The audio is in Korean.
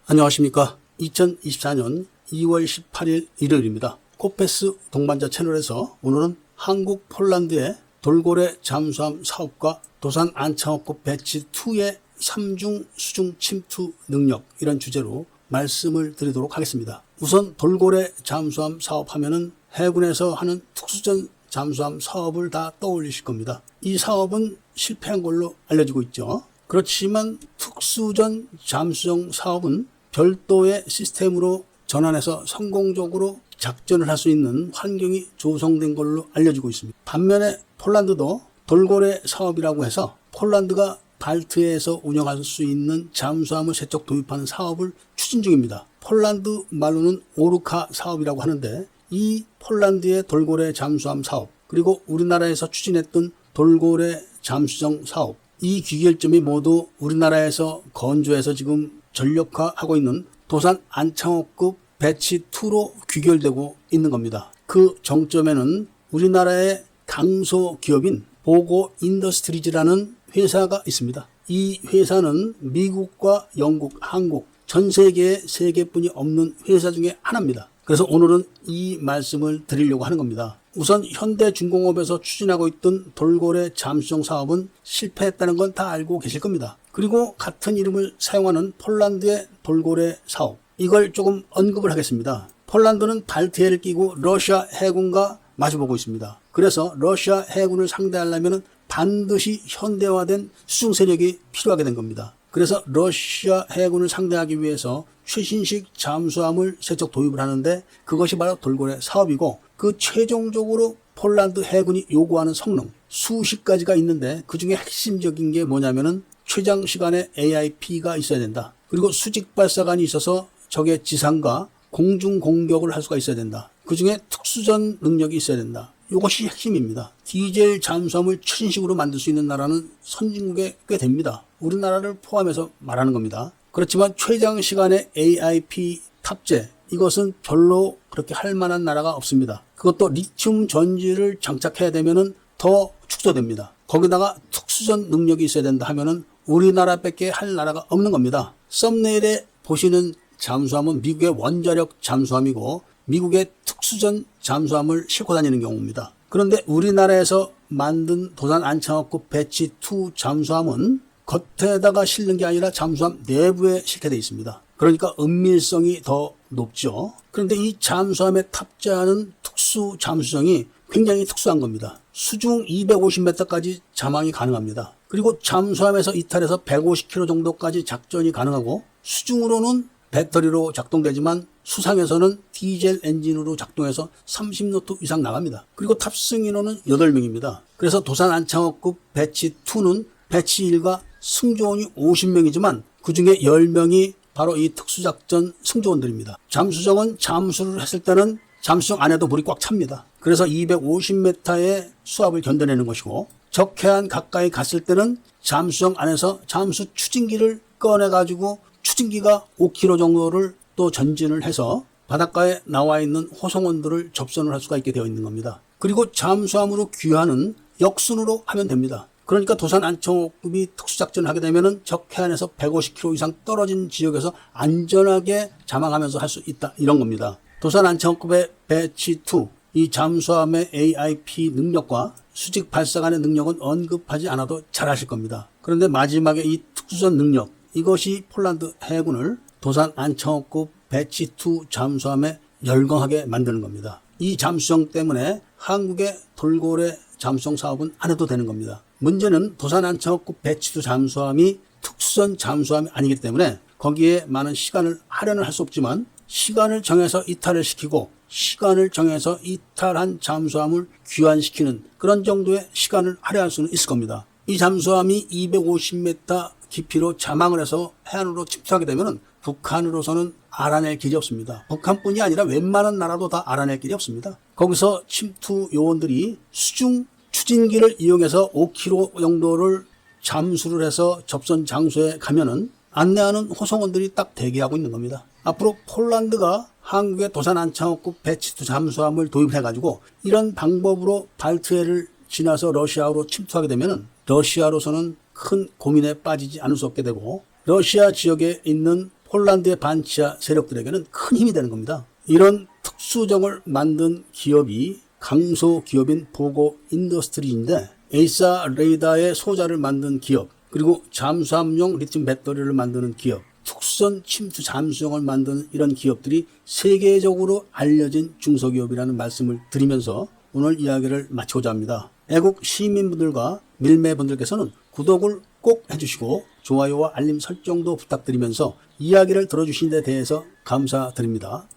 안녕하십니까. 2024년 2월 18일 일요일입니다. 코페스 동반자 채널에서 오늘은 한국 폴란드의 돌고래 잠수함 사업과 도산 안창호급 배치2의 3중 수중 침투 능력, 이런 주제로 말씀을 드리도록 하겠습니다. 우선 돌고래 잠수함 사업하면은 해군에서 하는 특수전 잠수함 사업을 다 떠올리실 겁니다. 이 사업은 실패한 걸로 알려지고 있죠. 그렇지만 특수전 잠수정 사업은 별도의 시스템으로 전환해서 성공적으로 작전을 할 수 있는 환경이 조성된 걸로 알려지고 있습니다. 반면에 폴란드도 돌고래 사업이라고 해서 폴란드가 발트해에서 운영할 수 있는 잠수함을 세척 도입하는 사업을 추진 중입니다. 폴란드 말로는 오르카 사업이라고 하는데, 이 폴란드의 돌고래 잠수함 사업, 그리고 우리나라에서 추진했던 돌고래 잠수정 사업, 이 귀결점이 모두 우리나라에서 건조해서 지금 전력화하고 있는 도산 안창호급 배치2로 귀결되고 있는 겁니다. 그 정점에는 우리나라의 강소 기업인 보고 인더스트리즈라는 회사가 있습니다. 이 회사는 미국과 영국, 한국, 전 세계에 3개뿐이 없는 회사 중에 하나입니다. 그래서 오늘은 이 말씀을 드리려고 하는 겁니다. 우선 현대중공업에서 추진하고 있던 돌고래 잠수정 사업은 실패했다는 건 다 알고 계실 겁니다. 그리고 같은 이름을 사용하는 폴란드의 돌고래 사업, 이걸 조금 언급을 하겠습니다. 폴란드는 발트해를 끼고 러시아 해군과 마주보고 있습니다. 그래서 러시아 해군을 상대하려면 반드시 현대화된 수중 세력이 필요하게 된 겁니다. 그래서 러시아 해군을 상대하기 위해서 최신식 잠수함을 세척 도입을 하는데, 그것이 바로 돌고래 사업이고, 그 최종적으로 폴란드 해군이 요구하는 성능 수십 가지가 있는데, 그 중에 핵심적인 게 뭐냐면은 최장 시간에 AIP가 있어야 된다. 그리고 수직 발사관이 있어서 적의 지상과 공중 공격을 할 수가 있어야 된다. 그 중에 특수전 능력이 있어야 된다. 이것이 핵심입니다. 디젤 잠수함을 최신식으로 만들 수 있는 나라는 선진국에 꽤 됩니다. 우리나라를 포함해서 말하는 겁니다. 그렇지만 최장 시간에 AIP 탑재, 이것은 별로 그렇게 할 만한 나라가 없습니다. 그것도 리튬 전지를 장착해야 되면은 더 축소됩니다. 거기다가 특수전 능력이 있어야 된다 하면은 우리나라밖에 할 나라가 없는 겁니다. 썸네일에 보시는 잠수함은 미국의 원자력 잠수함이고 미국의 특수전 잠수함을 싣고 다니는 경우입니다. 그런데 우리나라에서 만든 도산 안창호급 배치2 잠수함은 겉에다가 실는 게 아니라 잠수함 내부에 실게 되어 있습니다. 그러니까 은밀성이 더 높죠. 그런데 이 잠수함에 탑재하는 특수 잠수정이 굉장히 특수한 겁니다. 수중 250m까지 자망이 가능합니다. 그리고 잠수함에서 이탈해서 150km 정도까지 작전이 가능하고, 수중으로는 배터리로 작동되지만 수상에서는 디젤 엔진으로 작동해서 30노트 이상 나갑니다. 그리고 탑승 인원은 8명입니다. 그래서 도산 안창호급 배치2는 배치1과 승조원이 50명이지만 그 중에 10명이 바로 이 특수작전 승조원들입니다. 잠수정은 잠수를 했을 때는 잠수정 안에도 물이 꽉 찹니다. 그래서 250m의 수압을 견뎌내는 것이고, 적해안 가까이 갔을 때는 잠수정 안에서 잠수 추진기를 꺼내가지고 추진기가 5km 정도를 또 전진을 해서 바닷가에 나와 있는 호송원들을 접선을 할 수가 있게 되어 있는 겁니다. 그리고 잠수함으로 귀환은 역순으로 하면 됩니다. 그러니까 도산 안창호급이 특수작전을 하게 되면은 적해안에서 150km 이상 떨어진 지역에서 안전하게 자망하면서 할 수 있다, 이런 겁니다. 도산 안창호급의 배치2, 이 잠수함의 AIP 능력과 수직 발사관의 능력은 언급하지 않아도 잘 아실 겁니다. 그런데 마지막에 이 특수전 능력, 이것이 폴란드 해군을 도산 안창호급 배치2 잠수함에 열광하게 만드는 겁니다. 이 잠수정 때문에 한국의 돌고래 잠수정 사업은 안 해도 되는 겁니다. 문제는 도산 안창호급 배치2 잠수함이 특수전 잠수함이 아니기 때문에 거기에 많은 시간을 할애를 할 수 없지만, 시간을 정해서 이탈을 시키고 시간을 정해서 이탈한 잠수함을 귀환시키는 그런 정도의 시간을 할애할 수는 있을 겁니다. 이 잠수함이 250m 깊이로 자망을 해서 해안으로 침투하게 되면 북한으로서는 알아낼 길이 없습니다. 북한뿐이 아니라 웬만한 나라도 다 알아낼 길이 없습니다. 거기서 침투 요원들이 수중 추진기를 이용해서 5km 정도를 잠수를 해서 접선 장소에 가면은 안내하는 호송원들이 딱 대기하고 있는 겁니다. 앞으로 폴란드가 한국의 도산 안창호급 배치수 잠수함을 도입해가지고 이런 방법으로 발트해를 지나서 러시아로 침투하게 되면 러시아로서는 큰 고민에 빠지지 않을 수 없게 되고 러시아 지역에 있는 폴란드의 반치하 세력들에게는 큰 힘이 되는 겁니다. 이런 특수정을 만든 기업이 강소기업인 보고 인더스트리인데 에이사 레이더의 소자를 만든 기업, 그리고 잠수함용 리튬 배터리를 만드는 기업, 특수선 침투 잠수정을 만드는 이런 기업들이 세계적으로 알려진 중소기업이라는 말씀을 드리면서 오늘 이야기를 마치고자 합니다. 애국 시민분들과 밀매분들께서는 구독을 꼭 해주시고 좋아요와 알림 설정도 부탁드리면서 이야기를 들어주신 데 대해서 감사드립니다.